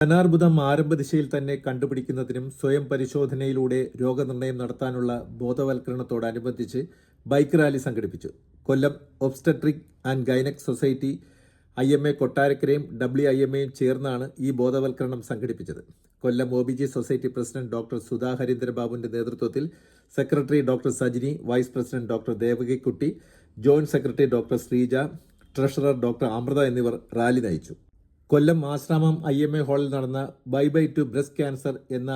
സ്തനാർബുദം ആരംഭദിശയിൽ തന്നെ കണ്ടുപിടിക്കുന്നതിനും സ്വയം പരിശോധനയിലൂടെ രോഗനിർണയം നടത്താനുള്ള ബോധവൽക്കരണത്തോടനുബന്ധിച്ച് ബൈക്ക് റാലി സംഘടിപ്പിച്ചു. Kollam obstetric and gynaec society, IMA കൊട്ടാരക്കരയും WIMAയും ചേർന്നാണ് ഈ ബോധവൽക്കരണം സംഘടിപ്പിച്ചത്. Kollam OBG society president doctor Sudha ഹരീന്ദ്രബാബുവിന്റെ നേതൃത്വത്തിൽ secretary doctor Sajini, vice president doctor Devakikutty, joint secretary doctor Sreeja, treasurer doctor Amritha എന്നിവർ റാലി നയിച്ചു. കൊല്ലം ആശ്രാമം IMA ഹാളിൽ നടന്ന bye bye to breast cancer എന്ന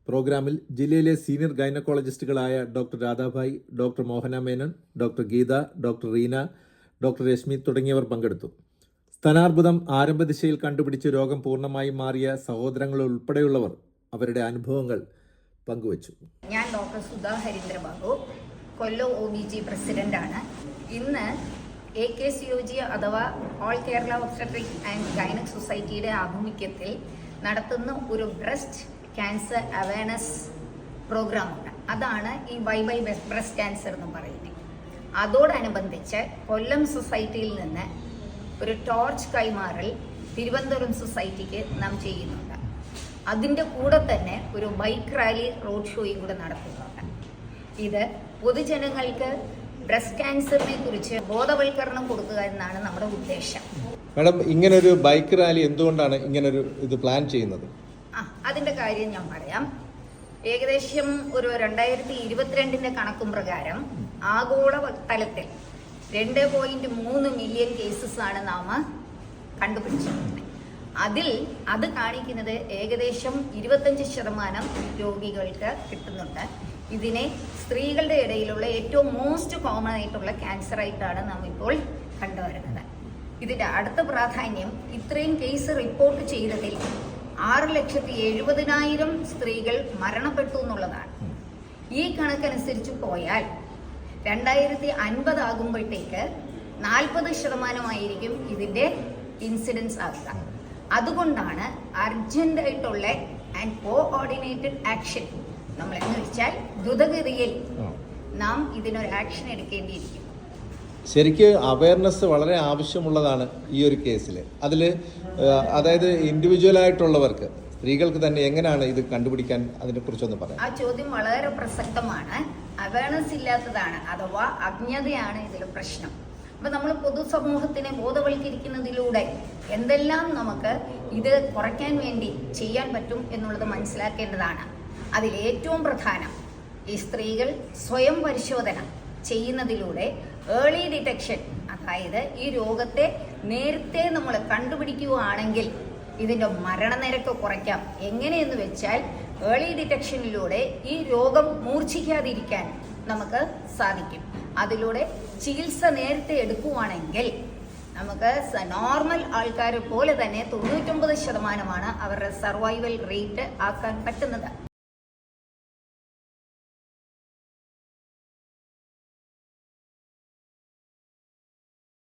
പ്രോഗ്രാമിൽ ജില്ലയിലെ സീനിയർ ഗൈനക്കോളജിസ്റ്റുകളായ doctor Radhabhai, doctor Mohana Menon, doctor Geetha, doctor Reena, doctor Reshmi തുടങ്ങിയവർ പങ്കെടുത്തു. സ്തനാർബുദം ആരംഭദിശയിൽ കണ്ടുപിടിച്ച് രോഗം പൂർണ്ണമായും മാറിയ സഹോദരങ്ങൾ ഉൾപ്പെടെയുള്ളവർ അവരുടെ അനുഭവങ്ങൾ പങ്കുവച്ചു. ഞാൻ ഡോക്ടർ സുധാ ഹരീന്ദ്രബാബു, കൊല്ലം OBG പ്രസിഡന്റാണ്. ഇന്ന് AKCOG അഥവാ all Kerala obstetric and gynaec സൊസൈറ്റിയുടെ ആഭിമുഖ്യത്തിൽ നടത്തുന്ന ഒരു ബ്രസ്റ്റ് ക്യാൻസർ അവയർനെസ് പ്രോഗ്രാമുണ്ട്. അതാണ് ഈ ബൈ ബൈ ബ്രസ്റ്റ് ക്യാൻസർ എന്ന് പറയുന്നത്. അതോടനുബന്ധിച്ച് കൊല്ലം സൊസൈറ്റിയിൽ നിന്ന് ഒരു ടോർച്ച് കൈമാറൽ തിരുവനന്തപുരം സൊസൈറ്റിക്ക് നാം ചെയ്യുന്നുണ്ട്. അതിൻ്റെ കൂടെ തന്നെ ഒരു ബൈക്ക് റാലി, റോഡ് ഷോയും കൂടെ നടത്തുന്നുണ്ട്. ഇത് പൊതുജനങ്ങൾക്ക് ബ്രസ്റ്റ് ക്യാൻസറിനെ കുറിച്ച് ബോധവൽക്കരണം കൊടുക്കുക എന്നാണ് നമ്മുടെ ഉദ്ദേശം. മാഡം, ഇങ്ങനൊരു ബൈക്ക് റാലി എന്തുകൊണ്ടാണ് ഇങ്ങനൊരു ഇത് പ്ലാൻ ചെയ്യുന്നത്? അതിന്റെ കാര്യം ഞാൻ പറയാം. ഏകദേശം ഒരു 2022 കണക്കും പ്രകാരം ആഗോള തലത്തിൽ 2.3 മില്യൺ കേസസ് ആണ് നാം കണ്ടുപിടിച്ചിരിക്കുന്നത്. അത് കാണിക്കുന്നത് ഏകദേശം 25% രോഗികൾക്ക് കിട്ടുന്നുണ്ട്. ഇതിനെ സ്ത്രീകളുടെ ഇടയിലുള്ള ഏറ്റവും മോസ്റ്റ് കോമൺ ആയിട്ടുള്ള ക്യാൻസർ ആയിട്ടാണ് നാം ഇപ്പോൾ കണ്ടുവരുന്നത്. ഇതിന്റെ അടുത്ത പ്രാധാന്യം, ഇത്രയും കേസ് റിപ്പോർട്ട് ചെയ്തതിൽ 6,70,000 സ്ത്രീകൾ മരണപ്പെട്ടു എന്നുള്ളതാണ്. ഈ കണക്കനുസരിച്ച് പോയാൽ 2050 ആകുമ്പോഴത്തേക്ക് 40% ഇതിന്റെ ഇൻസിഡൻസ് ആകുക. അതുകൊണ്ടാണ് അർജന്റ് ആയിട്ടുള്ള ആൻഡ് കോഓർഡിനേറ്റഡ് ആക്ഷൻ, നമ്മൾ എന്ന് വെച്ചാൽ ദ്രുതഗതിയിൽ നാം ഇതിനൊരു ആക്ഷൻ എടുക്കേണ്ടിയിരിക്കും. ശരിക്ക് അവയർനെസ് വളരെ ആവശ്യമുള്ളതാണ് ഈ ഒരു കേസിൽ. അതായത് ഇൻഡിവിജ്വൽ ആയിട്ടുള്ളവർക്ക്, സ്ത്രീകൾക്ക് തന്നെ എങ്ങനെയാണ് ഇത് കണ്ടുപിടിക്കാൻ, അതിനെക്കുറിച്ചൊന്ന് പറയാം. ആ ചോദ്യം വളരെ പ്രസക്തമാണ്. അവയർനെസ് ഇല്ലാത്തതാണ് അഥവാ അജ്ഞതയാണ് ഇതിൽ പ്രശ്നം. അപ്പൊ നമ്മൾ പൊതുസമൂഹത്തിനെ ബോധവൽക്കരിക്കുന്നതിലൂടെ എന്തെല്ലാം നമുക്ക് ഇത് കുറയ്ക്കാൻ വേണ്ടി ചെയ്യാൻ പറ്റും എന്നുള്ളത് മനസ്സിലാക്കേണ്ടതാണ്. അതിൽ ഏറ്റവും പ്രധാനം, ഈ സ്ത്രീകൾ സ്വയം പരിശോധന ചെയ്യുന്നതിലൂടെ ഏർലി ഡിറ്റക്ഷൻ, അതായത് ഈ രോഗത്തെ നേരത്തെ നമ്മൾ കണ്ടുപിടിക്കുകയാണെങ്കിൽ ഇതിന്റെ മരണനിരക്ക് കുറയ്ക്കാം. എങ്ങനെയെന്ന് വെച്ചാൽ ഏർലി ഡിറ്റക്ഷനിലൂടെ ഈ രോഗം മൂർച്ഛിക്കാതിരിക്കാൻ നമുക്ക് സാധിക്കും. അതിലൂടെ ചികിത്സ നേരത്തെ എടുക്കുകയാണെങ്കിൽ നമുക്ക് നോർമൽ ആൾക്കാരെ പോലെ തന്നെ 99% അവരുടെ സർവൈവൽ റേറ്റ് ആക്കാൻ പറ്റുന്നത്.